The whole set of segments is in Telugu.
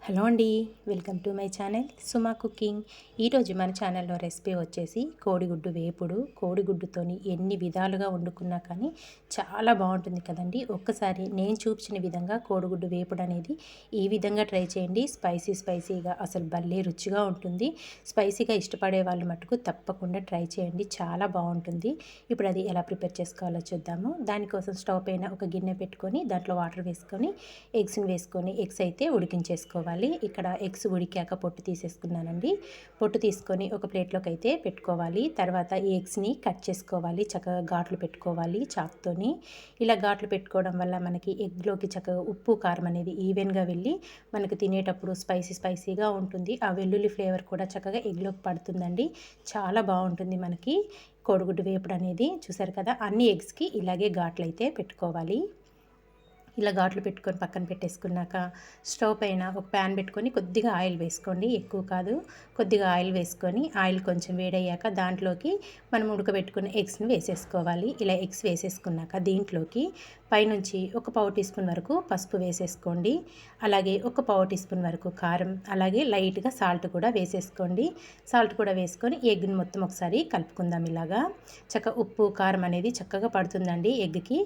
హలో అండి, welcome to my channel Suma cooking. ఈరోజు మన ఛానల్లో రెసిపీ వచ్చేసి కోడిగుడ్డు వేపుడు. కోడిగుడ్డుతోని ఎన్ని విధాలుగా వండుకున్నా కానీ చాలా బాగుంటుంది కదండి. ఒక్కసారి నేను చూపించిన విధంగా కోడిగుడ్డు వేపుడు అనేది ఈ విధంగా ట్రై చేయండి. స్పైసీగా అసలు భలే రుచిగా ఉంటుంది. స్పైసీగా ఇష్టపడే వాళ్ళు మటుకు తప్పకుండా ట్రై చేయండి, చాలా బాగుంటుంది. ఇప్పుడు అది ఎలా ప్రిపేర్ చేసుకోవాలో చూద్దాము. దానికోసం స్టవ్ పైన ఒక గిన్నె పెట్టుకొని దాంట్లో వాటర్ వేసుకొని ఎగ్స్ని వేసుకొని ఎగ్స్ అయితే ఉడికించేసుకోవాలి. ఇక్కడ ఎగ్స్ ఉడికాక పొట్టు తీసేసుకున్నానండి. పొట్టు తీసుకొని ఒక ప్లేట్లోకి అయితే పెట్టుకోవాలి. తర్వాత ఈ ఎగ్స్ని కట్ చేసుకోవాలి, చక్కగా ఘాట్లు పెట్టుకోవాలి చాక్తోని. ఇలా ఘాట్లు పెట్టుకోవడం వల్ల మనకి ఎగ్లోకి చక్కగా ఉప్పు కారం అనేది ఈవెన్గా వెళ్ళి మనకు తినేటప్పుడు స్పైసీగా ఉంటుంది. ఆ వెల్లుల్లి ఫ్లేవర్ కూడా చక్కగా ఎగ్లోకి పడుతుందండి, చాలా బాగుంటుంది మనకి కోడిగుడ్డు వేపుడు అనేది. చూసారు కదా, అన్ని ఎగ్స్కి ఇలాగే ఘాట్లు అయితే పెట్టుకోవాలి. ఇలా ఘాట్లు పెట్టుకొని పక్కన పెట్టేసుకున్నాక స్టవ్ పైన ఒక ప్యాన్ పెట్టుకొని కొద్దిగా ఆయిల్ వేసుకోండి, ఎక్కువ కాదు. కొద్దిగా ఆయిల్ వేసుకొని ఆయిల్ కొంచెం వేడయ్యాక దాంట్లోకి మనం ఉడకబెట్టుకున్న ఎగ్స్ని వేసేసుకోవాలి. ఇలా ఎగ్స్ వేసేసుకున్నాక దీంట్లోకి పైనుంచి ఒక పావు టీ స్పూన్ వరకు పసుపు వేసేసుకోండి. అలాగే ఒక పావు టీ స్పూన్ వరకు కారం, అలాగే లైట్గా సాల్ట్ కూడా వేసేసుకోండి. సాల్ట్ కూడా వేసుకొని ఎగ్ని మొత్తం ఒకసారి కలుపుకుందాం. ఇలాగా ఉప్పు కారం అనేది చక్కగా పడుతుందండి ఎగ్కి.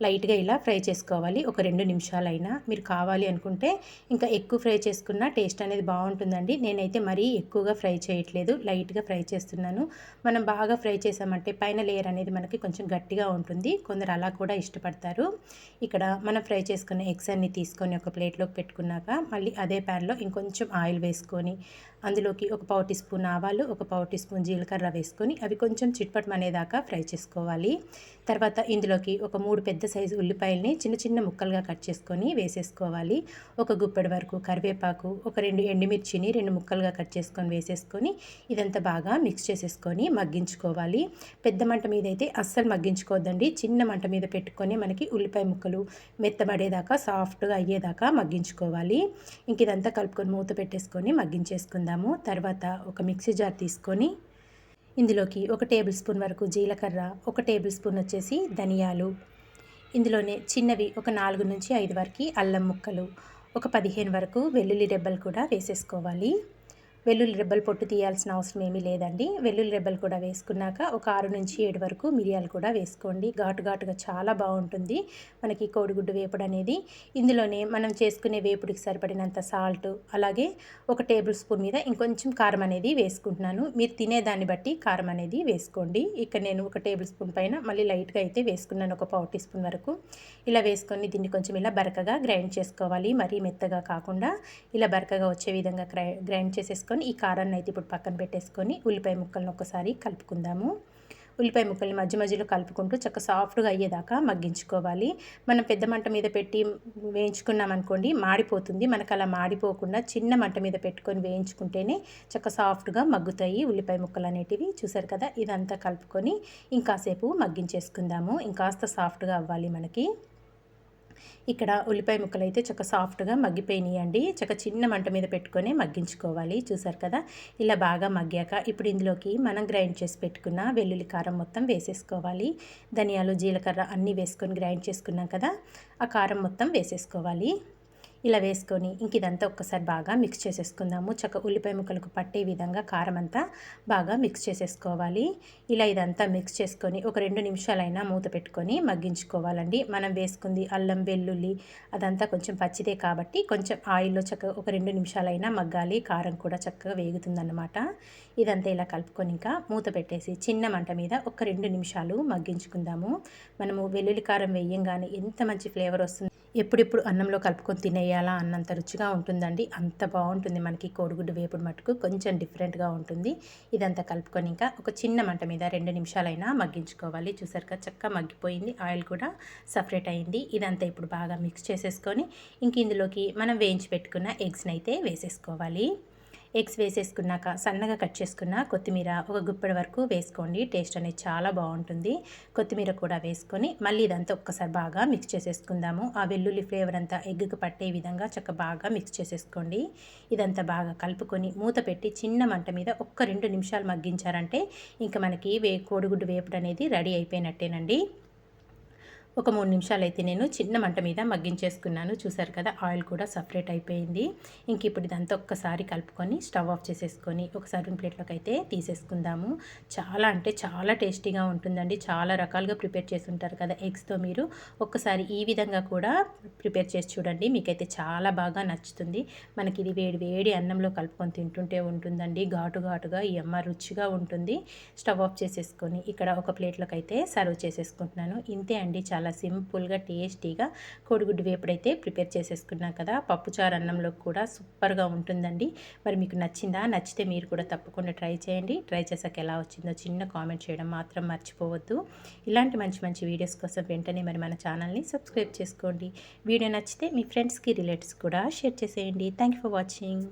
లైట్గా ఇలా ఫ్రై చేసుకోవాలి ఒక 2 నిమిషాలైనా. మీరు కావాలి అనుకుంటే ఇంకా ఎక్కువ ఫ్రై చేసుకున్న టేస్ట్ అనేది బాగుంటుందండి. నేనైతే మరీ ఎక్కువగా ఫ్రై చేయట్లేదు, లైట్గా ఫ్రై చేస్తున్నాను. మనం బాగా ఫ్రై చేసామంటే పైన లేయర్ అనేది మనకి కొంచెం గట్టిగా ఉంటుంది, కొందరు అలా కూడా ఇష్టపడతారు. ఇక్కడ మనం ఫ్రై చేసుకున్న ఎగ్స్ అన్ని తీసుకొని ఒక ప్లేట్లోకి పెట్టుకున్నాక మళ్ళీ అదే ప్యాన్లో ఇంకొంచెం ఆయిల్ వేసుకొని అందులోకి ఒక పావు టీ స్పూన్ ఆవాలు, ఒక పావు టీ స్పూన్ జీలకర్ర వేసుకొని అవి కొంచెం చిట్పటమనేదాకా ఫ్రై చేసుకోవాలి. తర్వాత ఇందులోకి ఒక 3 పెద్ద సైజు ఉల్లిపాయల్ని చిన్న ముక్కలుగా కట్ చేసుకొని వేసేసుకోవాలి. ఒక గుప్పెడు వరకు కరివేపాకు, ఒక 2 ఎండుమిర్చిని 2 ముక్కలుగా కట్ చేసుకొని వేసేసుకొని ఇదంతా బాగా మిక్స్ చేసేసుకొని మగ్గించుకోవాలి. పెద్ద మంట మీద అయితే అస్సలు మగ్గించుకోవద్దండి, చిన్న మంట మీద పెట్టుకొని మనకి ఉల్లిపాయ ముక్కలు మెత్తబడేదాకా సాఫ్ట్గా అయ్యేదాకా మగ్గించుకోవాలి. ఇంక ఇదంతా కలుపుకొని మూత పెట్టేసుకొని మగ్గించేసుకుందాము. తర్వాత ఒక మిక్సీ జార్ తీసుకొని ఇందులోకి ఒక టేబుల్ స్పూన్ వరకు జీలకర్ర, ఒక టేబుల్ స్పూన్ వచ్చేసి ధనియాలు, ఇందులోనే చిన్నవి ఒక 4 నుంచి 5 వరకు అల్లం ముక్కలు, ఒక 15 వరకు వెల్లుల్లి రెబ్బలు కూడా వేసేసుకోవాలి. వెల్లుల్లి రెబ్బలు పొట్టు తీయాల్సిన అవసరం ఏమీ లేదండి. వెల్లుల్లి రెబ్బలు కూడా వేసుకున్నాక ఒక 6 నుంచి 7 వరకు మిరియాలు కూడా వేసుకోండి. ఘాటుగా చాలా బాగుంటుంది మనకి కోడిగుడ్డు వేపుడు అనేది. ఇందులోనే మనం చేసుకునే వేపుడికి సరిపడినంత సాల్ట్, అలాగే ఒక టేబుల్ స్పూన్ మీద ఇంకొంచెం కారం అనేది వేసుకుంటున్నాను. మీరు తినేదాన్ని బట్టి కారం అనేది వేసుకోండి. ఇక్కడ నేను ఒక టేబుల్ స్పూన్ పైన మళ్ళీ లైట్గా అయితే వేసుకున్నాను, ఒక పావు టీ స్పూన్ వరకు. ఇలా వేసుకొని దీన్ని కొంచెం ఇలా బరకగా గ్రైండ్ చేసుకోవాలి, మరీ మెత్తగా కాకుండా ఇలా బరకగా వచ్చే విధంగా గ్రైండ్ చేసేసుకొని ఈ కారాన్ని అయితే ఇప్పుడు పక్కన పెట్టేసుకొని ఉల్లిపాయ ముక్కలను ఒకసారి కలుపుకుందాము. ఉల్లిపాయ ముక్కల్ని మధ్యలో కలుపుకుంటూ సాఫ్ట్గా అయ్యేదాకా మగ్గించుకోవాలి. మనం పెద్ద మంట మీద పెట్టి వేయించుకున్నాం అనుకోండి మాడిపోతుంది. మనకు అలా మాడిపోకుండా చిన్న మంట మీద పెట్టుకొని వేయించుకుంటేనే సాఫ్ట్గా మగ్గుతాయి ఉల్లిపాయ ముక్కలు అనేటివి. చూసారు కదా, ఇదంతా కలుపుకొని ఇంకాసేపు మగ్గించేసుకుందాము. ఇంకాస్త సాఫ్ట్గా అవ్వాలి మనకి. ఇక్కడ ఉల్లిపాయ ముక్కలు అయితే సాఫ్ట్గా మగ్గిపోయినాయండి. చిన్న మంట మీద పెట్టుకొని మగ్గించుకోవాలి. చూసారు కదా, ఇలా బాగా మగ్గాక ఇప్పుడు ఇందులోకి మనం గ్రైండ్ చేసి పెట్టుకున్న వెల్లుల్లి కారం మొత్తం వేసేసుకోవాలి. ధనియాలు, జీలకర్ర అన్నీ వేసుకొని గ్రైండ్ చేసుకున్నాం కదా, ఆ కారం మొత్తం వేసేసుకోవాలి. ఇలా వేసుకొని ఇంక ఇదంతా ఒక్కసారి బాగా మిక్స్ చేసేసుకుందాము. ఉల్లిపాయ ముక్కలకు పట్టే విధంగా కారం అంతా బాగా మిక్స్ చేసేసుకోవాలి. ఇలా ఇదంతా మిక్స్ చేసుకొని ఒక 2 నిమిషాలైనా మూత పెట్టుకొని మగ్గించుకోవాలండి. మనం వేసుకుంది అల్లం వెల్లుల్లి అదంతా కొంచెం పచ్చిదే కాబట్టి కొంచెం ఆయిల్లో ఒక 2 నిమిషాలైనా మగ్గాలి. కారం కూడా చక్కగా వేగుతుందన్నమాట. ఇదంతా ఇలా కలుపుకొని ఇంకా మూత పెట్టేసి చిన్న మంట మీద ఒక 2 నిమిషాలు మగ్గించుకుందాము. మనము వెల్లుల్లి కారం వేయంగానే ఎంత మంచి ఫ్లేవర్ వస్తుంది, ఎప్పుడెప్పుడు అన్నంలో కలుపుకొని తినేయాలా అన్నంత రుచిగా ఉంటుందండి. అంత బాగుంటుంది మనకి కోడిగుడ్డు వేపుడు మటుకు, కొంచెం డిఫరెంట్గా ఉంటుంది. ఇదంతా కలుపుకొని ఇంకా ఒక చిన్న మంట మీద 2 నిమిషాలైనా మగ్గించుకోవాలి. చూసారు కదా, చక్కగా మగ్గిపోయింది, ఆయిల్ కూడా సపరేట్ అయింది. ఇదంతా ఇప్పుడు బాగా మిక్స్ చేసేసుకొని ఇంక ఇందులోకి మనం వేయించి పెట్టుకున్న ఎగ్స్ని అయితే వేసేసుకోవాలి. ఎగ్స్ వేసేసుకున్నాక సన్నగా కట్ చేసుకున్న కొత్తిమీర ఒక గుప్పెడు వరకు వేసుకోండి, టేస్ట్ అనేది చాలా బాగుంటుంది. కొత్తిమీర కూడా వేసుకొని మళ్ళీ ఇదంతా ఒక్కసారి బాగా మిక్స్ చేసేసుకుందాము. ఆ వెల్లుల్లి ఫ్లేవర్ అంతా ఎగ్కి పట్టే విధంగా బాగా మిక్స్ చేసేసుకోండి. ఇదంతా బాగా కలుపుకొని మూత పెట్టి చిన్న మంట మీద ఒక్క 2 నిమిషాలు మగ్గించారంటే ఇంకా మనకి కోడిగుడ్డు వేపుడు అనేది రెడీ అయిపోయినట్టేనండి. ఒక 3 నిమిషాలైతే నేను చిన్న మంట మీద మగ్గించేసుకున్నాను. చూసారు కదా ఆయిల్ కూడా సపరేట్ అయిపోయింది. ఇంక ఇప్పుడు ఇదంతా ఒక్కసారి కలుపుకొని స్టవ్ ఆఫ్ చేసేసుకొని ఒక సర్వింగ్ ప్లేట్లోకి అయితే తీసేసుకుందాము. చాలా అంటే చాలా టేస్టీగా ఉంటుందండి. చాలా రకాలుగా ప్రిపేర్ చేసి ఉంటారు కదా ఎగ్స్తో, మీరు ఒక్కసారి ఈ విధంగా కూడా ప్రిపేర్ చేసి చూడండి. మీకైతే చాలా బాగా నచ్చుతుంది. మనకి ఇది వేడి వేడి అన్నంలో కలుపుకొని తింటుంటే ఉంటుందండి. ఘాటు ఘాటుగా యమ్మ రుచిగా ఉంటుంది. స్టవ్ ఆఫ్ చేసేసుకొని ఇక్కడ ఒక ప్లేట్లోకి అయితే సర్వ్ చేసేసుకుంటున్నాను. ఇంతే అండి, చాలా సింపుల్గా టేస్టీగా కోడిగుడ్డు వేపుడైతే ప్రిపేర్ చేసేసుకున్నాం కదా. పప్పుచారు అన్నంలో కూడా సూపర్గా ఉంటుందండి. మరి మీకు నచ్చిందా? నచ్చితే మీరు కూడా తప్పకుండా ట్రై చేయండి. ట్రై చేసాక ఎలా వచ్చిందో చిన్న కామెంట్ చేయడం మాత్రం మర్చిపోవద్దు. ఇలాంటి మంచి మంచి వీడియోస్ కోసం వెంటనే మరి మన ఛానల్ని సబ్స్క్రైబ్ చేసుకోండి. వీడియో నచ్చితే మీ ఫ్రెండ్స్కి రిలేటివ్స్ కూడా షేర్ చేసేయండి. Thank you for watching.